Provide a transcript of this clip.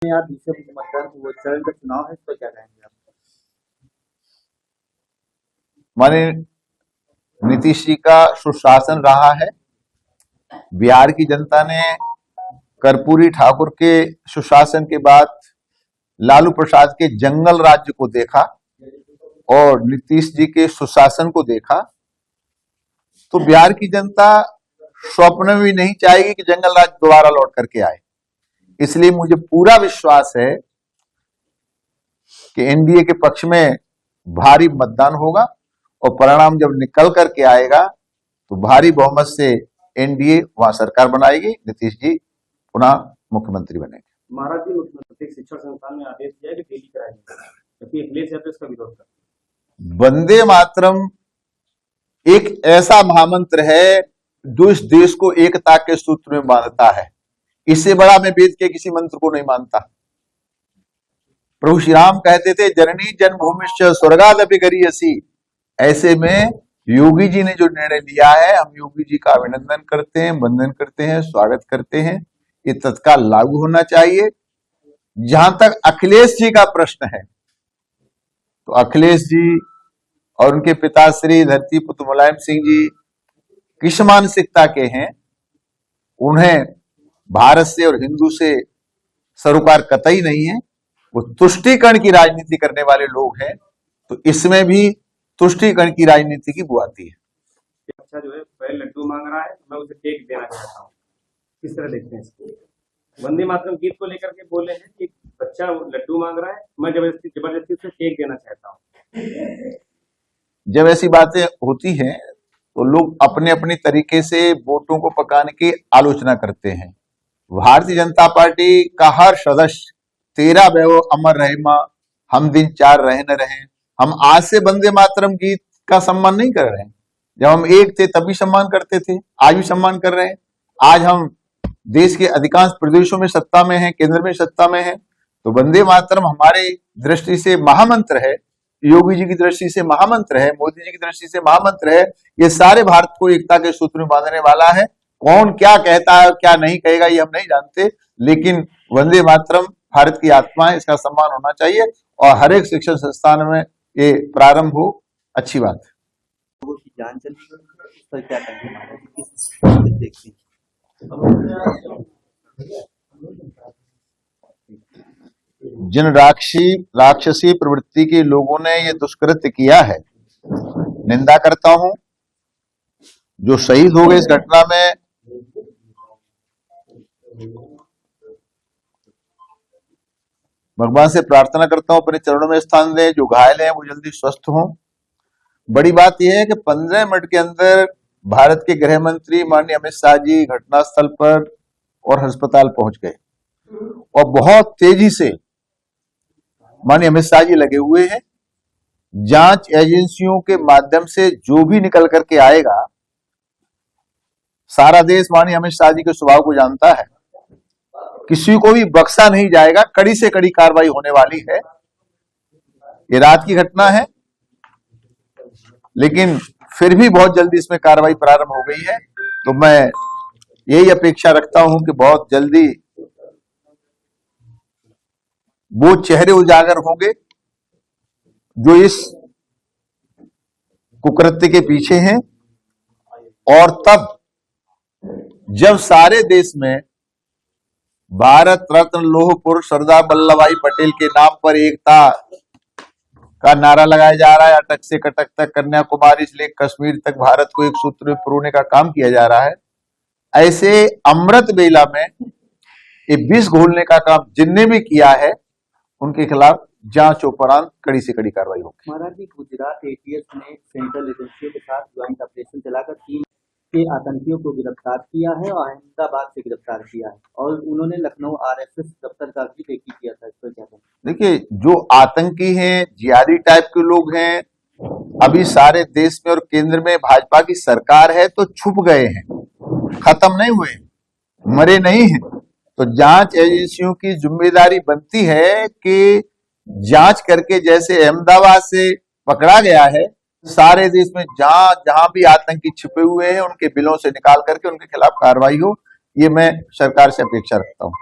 यार दूसरे मतदान वो चरण का चुनाव है, इस पर क्या कहेंगे आप? माने नीतीश जी का सुशासन रहा है। बिहार की जनता ने कर्पूरी ठाकुर के सुशासन के बाद लालू प्रसाद के जंगल राज्य को देखा और नीतीश जी के सुशासन को देखा, तो बिहार की जनता स्वप्न में भी नहीं चाहेगी कि जंगल राज्य दोबारा लौट करके आए। इसलिए मुझे पूरा विश्वास है कि एनडीए के पक्ष में भारी मतदान होगा और परिणाम जब निकल करके आएगा तो भारी बहुमत से एनडीए वहां सरकार बनाएगी, नीतीश जी पुनः मुख्यमंत्री बनेंगे। महाराज जी, मुख्यमंत्री शिक्षण संस्थान में आदेश दिया कि डेली कराएंगे, जबकि अखिलेश यादव इसका विरोध करते। वंदे मातरम एक ऐसा महामंत्र है जो इस देश को एकता के सूत्र में बांधता है। इससे बड़ा मैं वेद के किसी मंत्र को नहीं मानता। प्रभु श्री राम कहते थे, जननी जन्मभूमिश्च स्वर्गादपि गरीयसी। ऐसे में योगी जी ने जो निर्णय लिया है, हम योगी जी का अभिनंदन करते हैं, वंदन करते हैं, स्वागत करते हैं। ये तत्काल लागू होना चाहिए। जहां तक अखिलेश जी का प्रश्न है, तो अखिलेश जी और उनके पिता श्री धरती पुत्र मुलायम सिंह जी किस मानसिकता के हैं, उन्हें भारत से और हिंदू से सरोकार कतई नहीं है। वो तुष्टीकरण की राजनीति करने वाले लोग हैं, तो इसमें भी तुष्टीकरण की राजनीति की बुआती है। अच्छा, जो है पहले लड्डू मांग रहा है, मैं उसे केक देना चाहता हूँ, किस तरह देखते हैं इसको? वंदे मातरम गीत को लेकर के बोले हैं कि बच्चा लड्डू मांग रहा है, मैं जबरदस्ती उसे केक देना चाहता हूँ। जब ऐसी बातें होती हैं तो लोग अपने अपने तरीके से वोटों को पकाने की आलोचना करते हैं। भारतीय जनता पार्टी का हर सदस्य तेरा वैभव अमर रहे मां, हम दिन चार रहे न रहे। हम आज से वंदे मातरम गीत का सम्मान नहीं कर रहे हैं। जब हम एक थे तब भी सम्मान करते थे, आज भी सम्मान कर रहे हैं। आज हम देश के अधिकांश प्रदेशों में सत्ता में हैं, केंद्र में सत्ता में हैं, तो वंदे मातरम हमारे दृष्टि से महामंत्र है, योगी जी की दृष्टि से महामंत्र है, मोदी जी की दृष्टि से महामंत्र है। ये सारे भारत को एकता के सूत्र में बांधने वाला है। कौन क्या कहता है क्या नहीं कहेगा ये हम नहीं जानते, लेकिन वंदे मातरम भारत की आत्मा है, इसका सम्मान होना चाहिए और हर एक शिक्षण संस्थान में ये प्रारंभ हो, अच्छी बात है। लोगों की जान चली गई, इस पर क्या कहेंगे महाराज जी, किस देखते हैं? जिन राक्षसी प्रवृत्ति के लोगों ने ये दुष्कृत्य किया है, निंदा करता हूं। जो शहीद हो गए इस घटना में, भगवान से प्रार्थना करता हूं अपने चरणों में स्थान दें। जो घायल हैं वो जल्दी स्वस्थ हों। बड़ी बात यह है कि 15 मिनट के अंदर भारत के गृह मंत्री माननीय अमित शाह जी घटनास्थल पर और अस्पताल पहुंच गए और बहुत तेजी से माननीय अमित शाह जी लगे हुए हैं। जांच एजेंसियों के माध्यम से जो भी निकल करके आएगा, सारा देश माननीय अमित शाह जी के स्वभाव को जानता है, किसी को भी बख्शा नहीं जाएगा। कड़ी से कड़ी कार्रवाई होने वाली है। ये रात की घटना है, लेकिन फिर भी बहुत जल्दी इसमें कार्रवाई प्रारंभ हो गई है। तो मैं यही अपेक्षा रखता हूं कि बहुत जल्दी वो चेहरे उजागर होंगे जो इस कुकृत्य के पीछे हैं, और तब जब सारे देश में भारत रत्न लौह पुरुष सरदार वल्लभ भाई पटेल के नाम पर एकता का नारा लगाया जा रहा है, अटक से कटक तक, कन्याकुमारी से लेकर कश्मीर तक भारत को एक सूत्र में पिरोने का काम किया जा रहा है, ऐसे अमृत बेला में ये विष घोलने का काम जिनने भी किया है उनके खिलाफ जांच उपरांत कड़ी से कड़ी कार्रवाई होगी। महाराज जी, गुजरात एटीएस ने सेंट्रल एजेंसियों के साथ ज्वाइंट ऑपरेशन चलाकर 3 के आतंकियों को गिरफ्तार किया है और अहमदाबाद से गिरफ्तार किया है, और उन्होंने लखनऊ आरएसएस दफ्तर का भी रेकी किया था। इस पर क्या कहें? देखिए, जो आतंकी हैं, जिहादी टाइप के लोग हैं, अभी सारे देश में और केंद्र में भाजपा की सरकार है तो छुप गए हैं, खत्म नहीं हुए, मरे नहीं हैं। तो जांच एजेंसियों की जिम्मेदारी बनती है कि जांच करके, जैसे अहमदाबाद से पकड़ा गया है, सारे देश में जहां भी आतंकी छिपे हुए हैं उनके बिलों से निकाल करके उनके खिलाफ कार्रवाई हो। ये मैं सरकार से अपेक्षा रखता हूं।